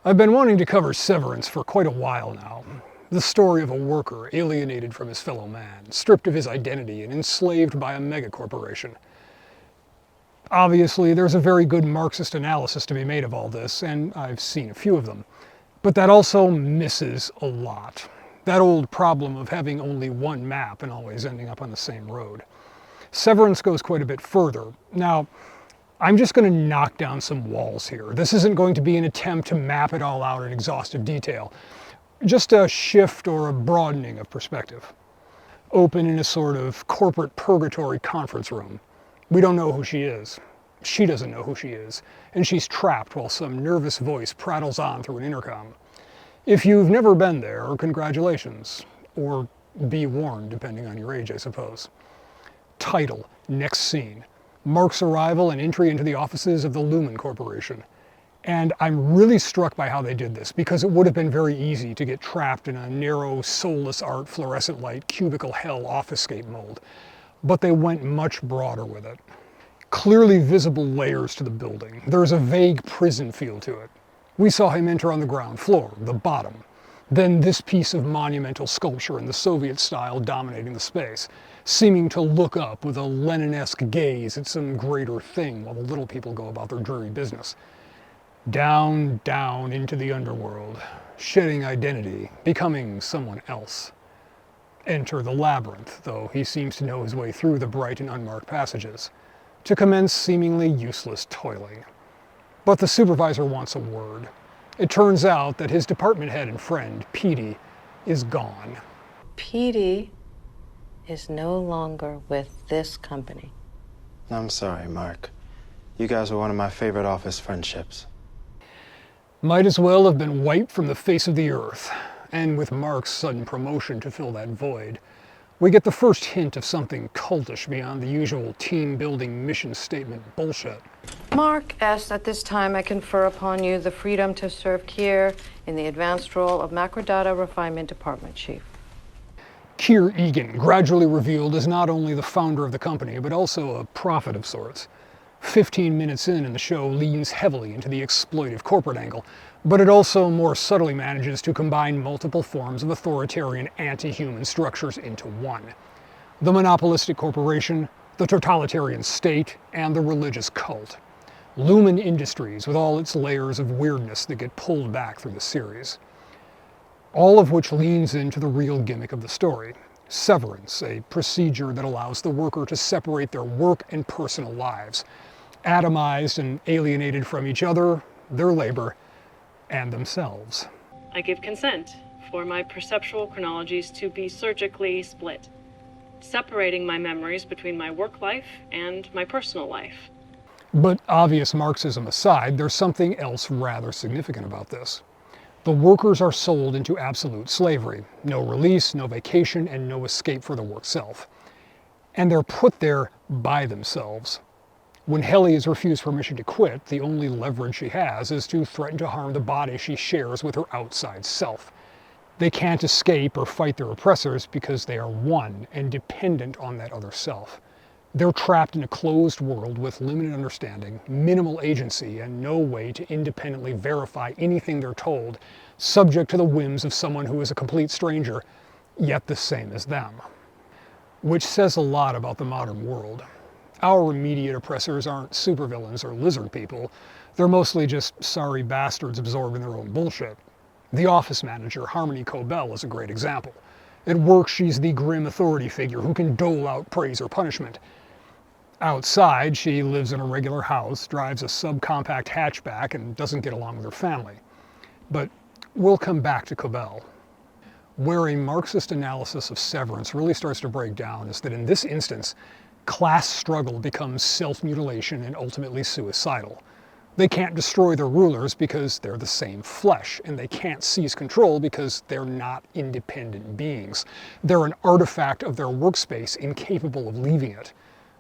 I've been wanting to cover Severance for quite a while now. The story of a worker alienated from his fellow man, stripped of his identity and enslaved by a megacorporation. Obviously, there's a very good Marxist analysis to be made of all this, and I've seen a few of them. But that also misses a lot. That old problem of having only one map and always ending up on the same road. Severance goes quite a bit further. Now, I'm just going to knock down some walls here. This isn't going to be an attempt to map it all out in exhaustive detail. Just a shift or a broadening of perspective. Open in a sort of corporate purgatory conference room. We don't know who she is. She doesn't know who she is. And she's trapped while some nervous voice prattles on through an intercom. If you've never been there, congratulations. Or be warned, depending on your age, I suppose. Title, next scene. Marx's arrival and entry into the offices of the Lumen Corporation. And I'm really struck by how they did this, because it would have been very easy to get trapped in a narrow, soulless art, fluorescent light, cubicle hell office-scape mold. But they went much broader with it. Clearly visible layers to the building. There's a vague prison feel to it. We saw him enter on the ground floor, the bottom. Then this piece of monumental sculpture in the Soviet style dominating the space, seeming to look up with a Lenin-esque gaze at some greater thing while the little people go about their dreary business. Down, down into the underworld, shedding identity, becoming someone else. Enter the labyrinth, though he seems to know his way through the bright and unmarked passages, to commence seemingly useless toiling. But the supervisor wants a word. It turns out that his department head and friend, Petey, is gone. Petey is no longer with this company. I'm sorry, Mark. You guys were one of my favorite office friendships. Might as well have been wiped from the face of the earth. And with Mark's sudden promotion to fill that void, we get the first hint of something cultish beyond the usual team-building mission statement bullshit. Mark S., at this time I confer upon you the freedom to serve Kier in the advanced role of Macrodata Refinement Department Chief. Kier Egan, gradually revealed as not only the founder of the company, but also a prophet of sorts. 15 minutes in, and the show leans heavily into the exploitive corporate angle, but it also more subtly manages to combine multiple forms of authoritarian anti-human structures into one. The monopolistic corporation, the totalitarian state, and the religious cult. Lumen Industries, with all its layers of weirdness that get pulled back through the series. All of which leans into the real gimmick of the story. Severance, a procedure that allows the worker to separate their work and personal lives, atomized and alienated from each other, their labor, and themselves. I give consent for my perceptual chronologies to be surgically split, separating my memories between my work life and my personal life. But obvious Marxism aside, there's something else rather significant about this. The workers are sold into absolute slavery. No release, no vacation, and no escape for the work self. And they're put there by themselves. When Helly is refused permission to quit, the only leverage she has is to threaten to harm the body she shares with her outside self. They can't escape or fight their oppressors because they are one and dependent on that other self. They're trapped in a closed world with limited understanding, minimal agency, and no way to independently verify anything they're told, subject to the whims of someone who is a complete stranger, yet the same as them. Which says a lot about the modern world. Our immediate oppressors aren't supervillains or lizard people. They're mostly just sorry bastards absorbing their own bullshit. The office manager, Harmony Cobell, is a great example. At work, she's the grim authority figure who can dole out praise or punishment. Outside, she lives in a regular house, drives a subcompact hatchback, and doesn't get along with her family. But we'll come back to Cobell. Where a Marxist analysis of Severance really starts to break down is that in this instance, class struggle becomes self-mutilation and ultimately suicidal. They can't destroy their rulers because they're the same flesh, and they can't seize control because they're not independent beings. They're an artifact of their workspace incapable of leaving it,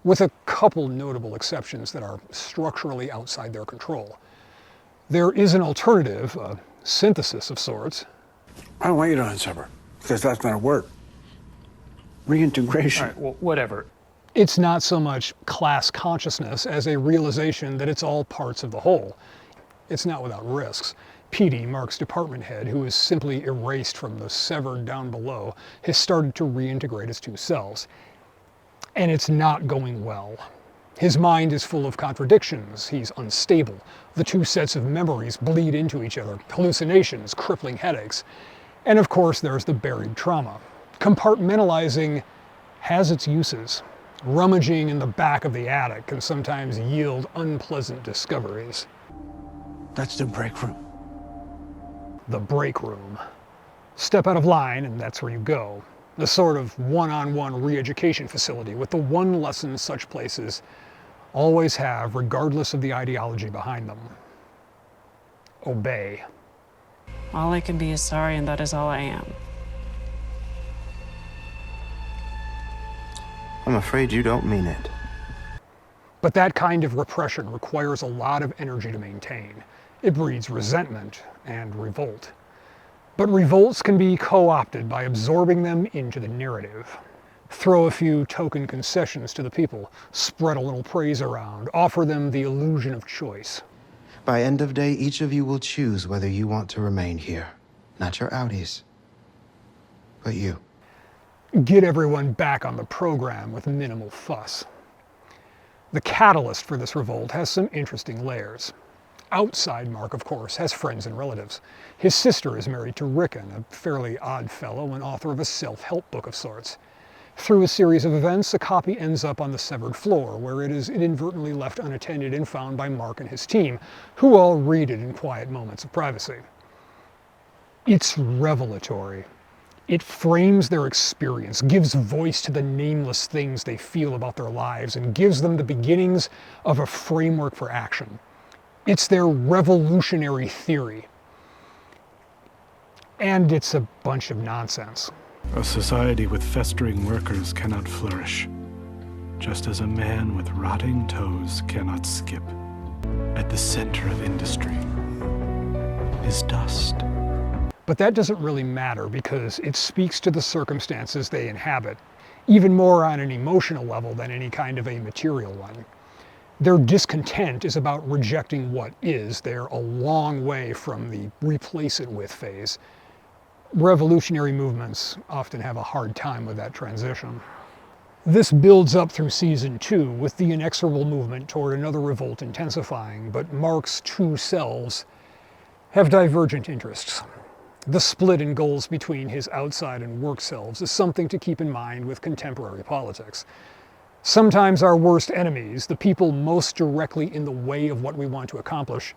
with a couple notable exceptions that are structurally outside their control. There is an alternative, a synthesis of sorts. I don't want you to unsever, because that's going to work. Reintegration. All right, well, whatever. It's not so much class consciousness as a realization that it's all parts of the whole. It's not without risks. Petey, Mark's department head, who is simply erased from the severed down below, has started to reintegrate his two selves. And it's not going well. His mind is full of contradictions. He's unstable. The two sets of memories bleed into each other. Hallucinations, crippling headaches. And of course, there's the buried trauma. Compartmentalizing has its uses. Rummaging in the back of the attic can sometimes yield unpleasant discoveries. That's the break room. The break room. Step out of line and that's where you go. The sort of one-on-one re-education facility with the one lesson such places always have, regardless of the ideology behind them. Obey. All I can be is sorry, and that is all I am. I'm afraid you don't mean it. But that kind of repression requires a lot of energy to maintain. It breeds resentment and revolt. But revolts can be co-opted by absorbing them into the narrative. Throw a few token concessions to the people, spread a little praise around, offer them the illusion of choice. By end of day, each of you will choose whether you want to remain here. Not your outies, but you. Get everyone back on the program with minimal fuss. The catalyst for this revolt has some interesting layers. Outside Mark, of course, has friends and relatives. His sister is married to Rickon, a fairly odd fellow and author of a self-help book of sorts. Through a series of events, a copy ends up on the severed floor, where it is inadvertently left unattended and found by Mark and his team, who all read it in quiet moments of privacy. It's revelatory. It frames their experience, gives voice to the nameless things they feel about their lives, and gives them the beginnings of a framework for action. It's their revolutionary theory. And it's a bunch of nonsense. A society with festering workers cannot flourish, just as a man with rotting toes cannot skip. At the center of industry is dust. But that doesn't really matter because it speaks to the circumstances they inhabit, even more on an emotional level than any kind of a material one. Their discontent is about rejecting what is. They're a long way from the replace it with phase. Revolutionary movements often have a hard time with that transition. This builds up through season 2 with the inexorable movement toward another revolt intensifying, but Mark's two selves have divergent interests. The split in goals between his outside and work selves is something to keep in mind with contemporary politics. Sometimes our worst enemies, the people most directly in the way of what we want to accomplish,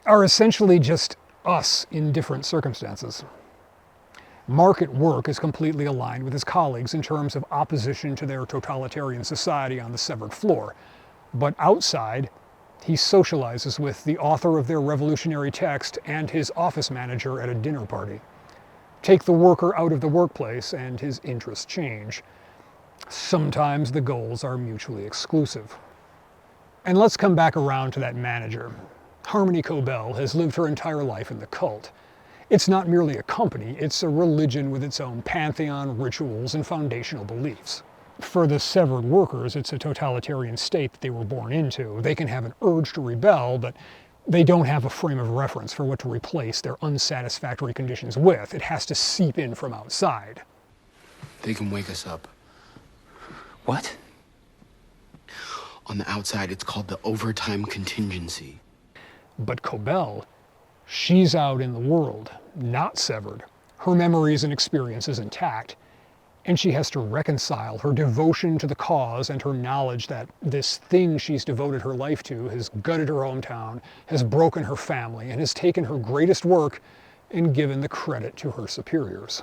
are essentially just us in different circumstances. Mark at work is completely aligned with his colleagues in terms of opposition to their totalitarian society on the severed floor. But outside, he socializes with the author of their revolutionary text and his office manager at a dinner party. Take the worker out of the workplace and his interests change. Sometimes the goals are mutually exclusive. And let's come back around to that manager. Harmony Cobell has lived her entire life in the cult. It's not merely a company, it's a religion with its own pantheon, rituals, and foundational beliefs. For the severed workers, it's a totalitarian state that they were born into. They can have an urge to rebel, but they don't have a frame of reference for what to replace their unsatisfactory conditions with. It has to seep in from outside. They can wake us up. What? On the outside, it's called the overtime contingency. But Cobell, she's out in the world, not severed. Her memories and experiences intact. And she has to reconcile her devotion to the cause and her knowledge that this thing she's devoted her life to has gutted her hometown, has broken her family, and has taken her greatest work and given the credit to her superiors.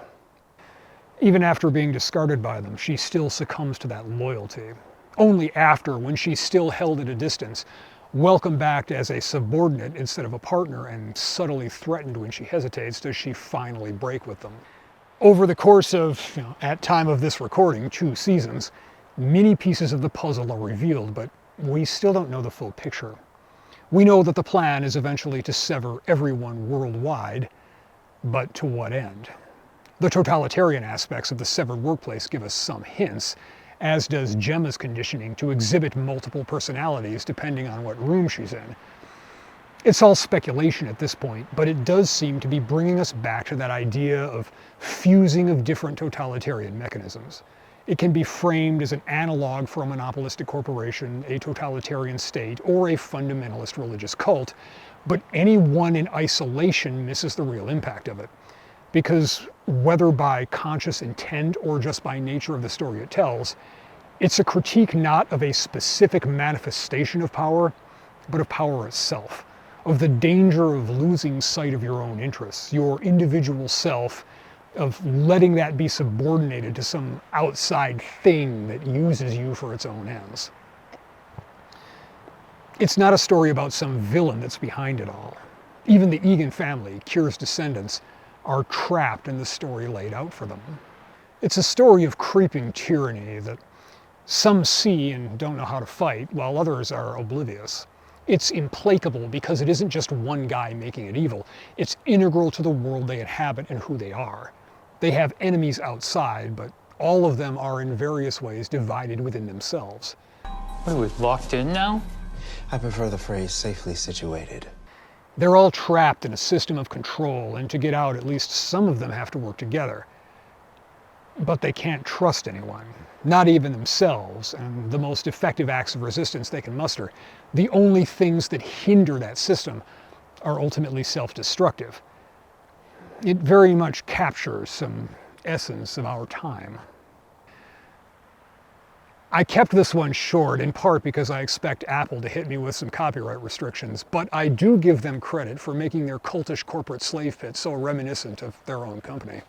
Even after being discarded by them, she still succumbs to that loyalty. Only after, when she's still held at a distance, welcomed back as a subordinate instead of a partner, and subtly threatened when she hesitates, does she finally break with them. Over the course of, at time of this recording, 2 seasons, many pieces of the puzzle are revealed, but we still don't know the full picture. We know that the plan is eventually to sever everyone worldwide, but to what end? The totalitarian aspects of the severed workplace give us some hints, as does Gemma's conditioning to exhibit multiple personalities depending on what room she's in. It's all speculation at this point, but it does seem to be bringing us back to that idea of fusing of different totalitarian mechanisms. It can be framed as an analog for a monopolistic corporation, a totalitarian state, or a fundamentalist religious cult, but any one in isolation misses the real impact of it. Because whether by conscious intent or just by nature of the story it tells, it's a critique not of a specific manifestation of power, but of power itself, of the danger of losing sight of your own interests, your individual self, of letting that be subordinated to some outside thing that uses you for its own ends. It's not a story about some villain that's behind it all. Even the Egan family, Kier's descendants, are trapped in the story laid out for them. It's a story of creeping tyranny that some see and don't know how to fight, while others are oblivious. It's implacable because it isn't just one guy making it evil. It's integral to the world they inhabit and who they are. They have enemies outside, but all of them are in various ways divided within themselves. Wait, we're locked in now? I prefer the phrase safely situated. They're all trapped in a system of control, and to get out, at least some of them have to work together. But they can't trust anyone, not even themselves, and the most effective acts of resistance they can muster. The only things that hinder that system are ultimately self-destructive. It very much captures some essence of our time. I kept this one short in part because I expect Apple to hit me with some copyright restrictions, but I do give them credit for making their cultish corporate slave pit so reminiscent of their own company.